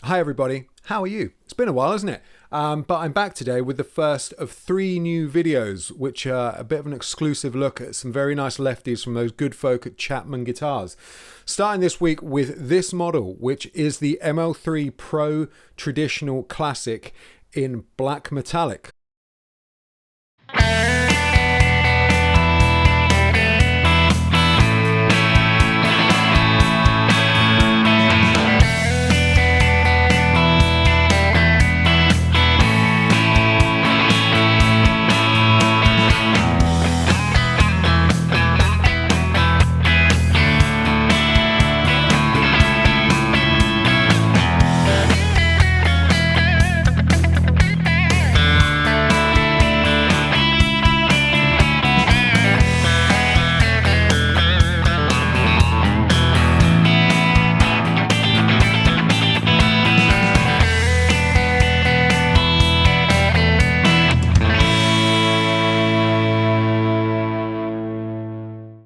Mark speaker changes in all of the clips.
Speaker 1: Hi everybody, how are you? It's been a while, hasn't it? But I'm back today with the first of 3 new videos, which are a bit of an exclusive look at some very nice lefties from those good folk at Chapman Guitars. Starting this week with this model, which is the ML3 Pro Traditional Classic in black metallic.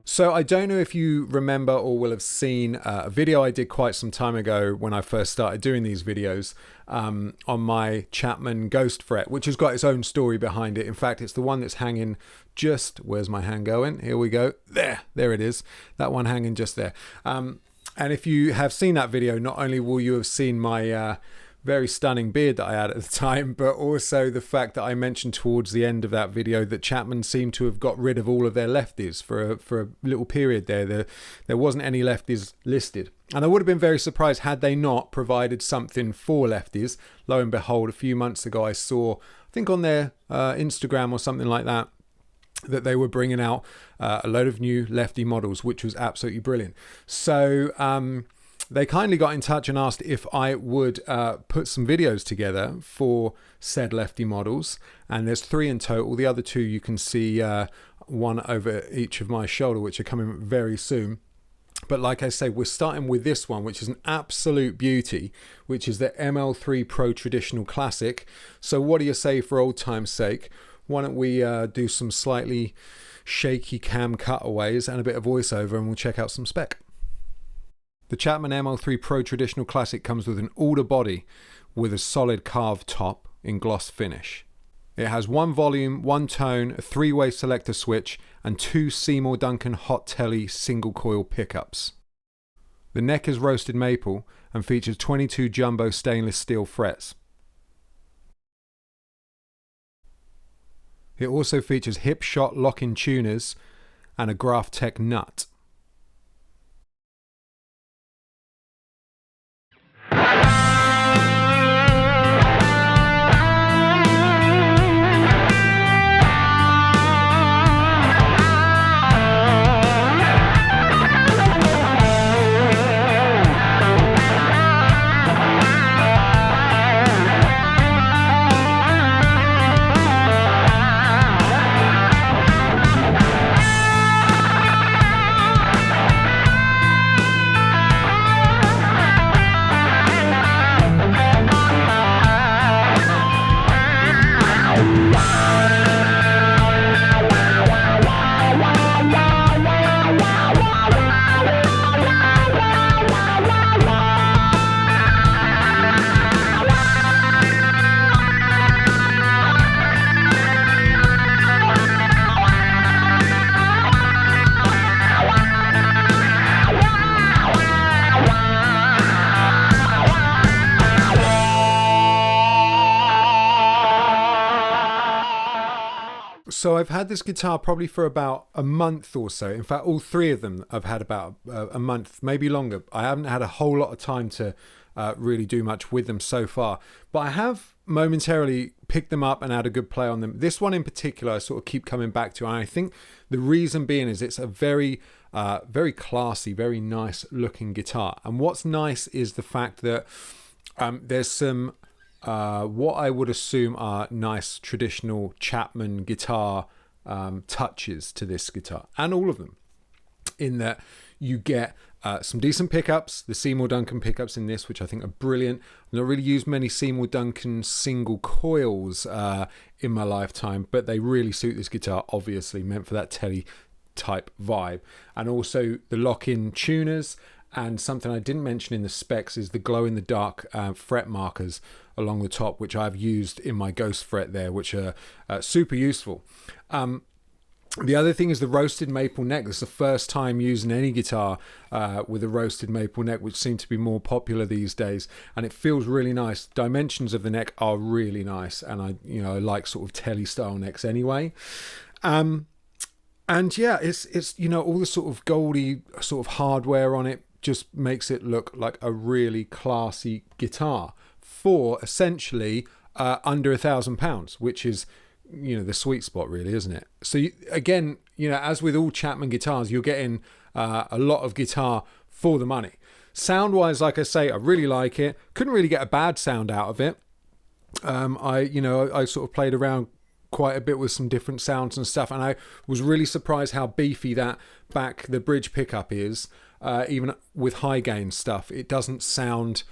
Speaker 1: So I don't know if you remember or will have seen a video I did quite some time ago when I first started doing these videos on my Chapman Ghost Fret, which has got its own story behind it. In fact, it's the one that's hanging just, where's my hand going? Here we go. There it is. That one hanging just there. And if you have seen that video, not only will you have seen my very stunning beard that I had at the time, but also the fact that I mentioned towards the end of that video that Chapman seemed to have got rid of all of their lefties for a little period there. There wasn't any lefties listed. And I would have been very surprised had they not provided something for lefties. Lo and behold, a few months ago I saw, I think on their Instagram or something like that, that they were bringing out a load of new lefty models, which was absolutely brilliant. So they kindly got in touch and asked if I would put some videos together for said lefty models. And there's 3 in total. The other 2 you can see one over each of my shoulder, which are coming very soon. But like I say, we're starting with this one, which is an absolute beauty, which is the ML3 Pro Traditional Classic. So what do you say for old time's sake? Why don't we do some slightly shaky cam cutaways and a bit of voiceover, and we'll check out some spec. The Chapman ML3 Pro Traditional Classic comes with an alder body with a solid carved top in gloss finish. It has 1 volume, 1 tone, a 3-way selector switch, and 2 Seymour Duncan Hot Telly single coil pickups. The neck is roasted maple and features 22 jumbo stainless steel frets. It also features hip shot lock-in tuners and a Graph Tech nut. So I've had this guitar probably for about a month or so. In fact, all three of them I've had about a month, maybe longer. I haven't had a whole lot of time to really do much with them so far, but I have momentarily picked them up and had a good play on them. This one in particular I sort of keep coming back to, and I think the reason being is it's a very very classy, very nice looking guitar. And what's nice is the fact that there's some what I would assume are nice traditional Chapman guitar touches to this guitar, and all of them, in that you get some decent pickups, the Seymour Duncan pickups in this, which I think are brilliant. I've not really used many Seymour Duncan single coils in my lifetime, but they really suit this guitar, obviously meant for that telly type vibe. And also the lock-in tuners, and something I didn't mention in the specs is the glow-in-the-dark fret markers along the top, which I've used in my Ghost fret there, which are super useful. The other thing is the roasted maple neck. This is the first time using any guitar with a roasted maple neck, which seems to be more popular these days, and it feels really nice. Dimensions of the neck are really nice, and I like sort of telly style necks anyway. And yeah, it's all the sort of goldy sort of hardware on it just makes it look like a really classy guitar for essentially under £1,000, which is the sweet spot, really, isn't it? So again, as with all Chapman guitars, you're getting a lot of guitar for the money. Sound wise, like I say, I really like it. Couldn't really get a bad sound out of it. I sort of played around quite a bit with some different sounds and stuff, and I was really surprised how beefy that the bridge pickup is. Even with high gain stuff, it doesn't sound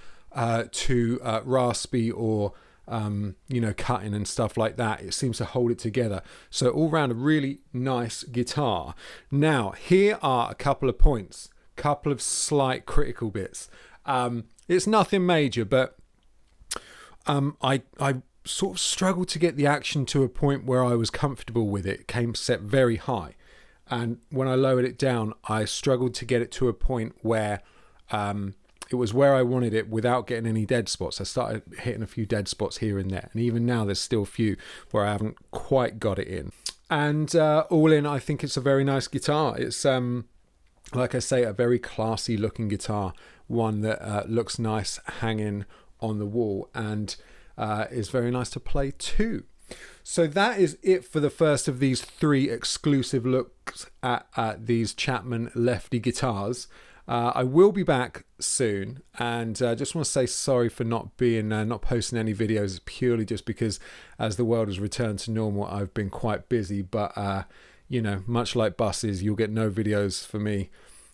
Speaker 1: too raspy or cutting and stuff like that. It seems to hold it together. So all round a really nice guitar. Now, here are a couple of points, couple of slight critical bits. It's nothing major, but I sort of struggled to get the action to a point where I was comfortable with it. It came set very high. And when I lowered it down, I struggled to get it to a point where it was where I wanted it without getting any dead spots. I started hitting a few dead spots here and there. And even now, there's still a few where I haven't quite got it in. And all in, I think it's a very nice guitar. It's, like I say, a very classy looking guitar. One that looks nice hanging on the wall and is very nice to play too. So that is it for the first of these 3 exclusive looks at these Chapman Lefty guitars. I will be back soon, and I just want to say sorry for not posting any videos, purely just because as the world has returned to normal, I've been quite busy. But much like buses, you'll get no videos for me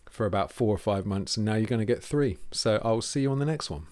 Speaker 1: for about 4 or 5 months, and now you're going to get 3. So I'll see you on the next one.